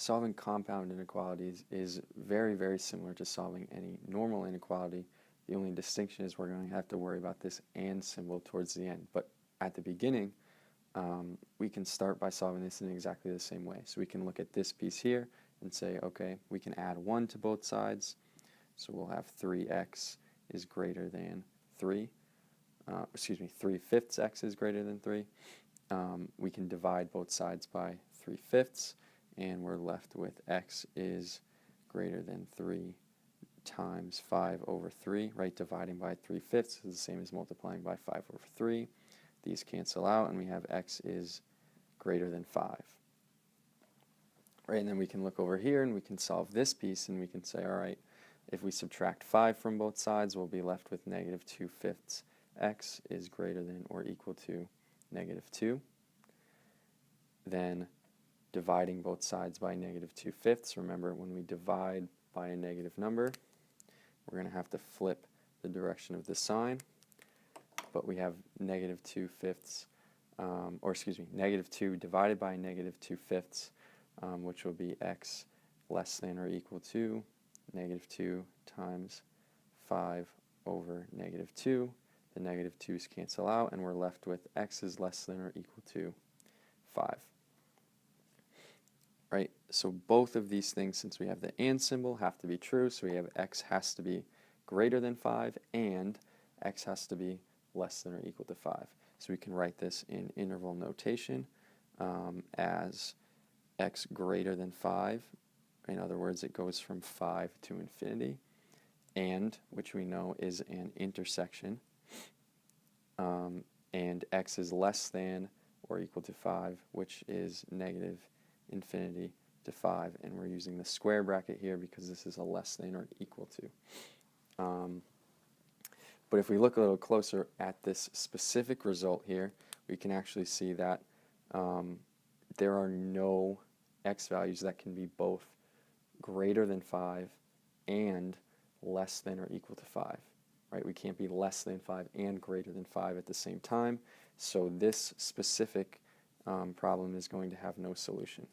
Solving compound inequalities is very, very similar to solving any normal inequality. The only distinction is we're going to have to worry about this and symbol towards the end. But at the beginning, we can start by solving this in exactly the same way. So we can look at this piece here and say, okay, we can add 1 to both sides. So we'll have 3x is greater than 3. 3/5 x is greater than 3. We can divide both sides by 3/5, and we're left with x is greater than 3 times 5 over 3, right? Dividing by 3/5 is the same as multiplying by 5 over 3. These cancel out, and we have x is greater than 5. Right, and then we can look over here, and we can solve this piece, and we can say, all right, if we subtract 5 from both sides, we'll be left with negative 2/5 x is greater than or equal to negative 2. Then dividing both sides by negative 2/5. Remember, when we divide by a negative number, we're going to have to flip the direction of the sign. But we have negative 2/5, negative 2 divided by negative 2/5, which will be x less than or equal to negative 2 times 5 over negative 2. The negative 2's cancel out, and we're left with x is less than or equal to 5. Right, so both of these things, since we have the and symbol, have to be true. So we have x has to be greater than 5, and x has to be less than or equal to 5. So we can write this in interval notation as x greater than 5. In other words, it goes from 5 to infinity, and, which we know is an intersection, and x is less than or equal to 5, which is negative infinity to 5, and we're using the square bracket here because this is a less than or equal to. But if we look a little closer at this specific result here, we can actually see that there are no x values that can be both greater than 5 and less than or equal to 5. Right? We can't be less than 5 and greater than 5 at the same time, so this specific problem is going to have no solution.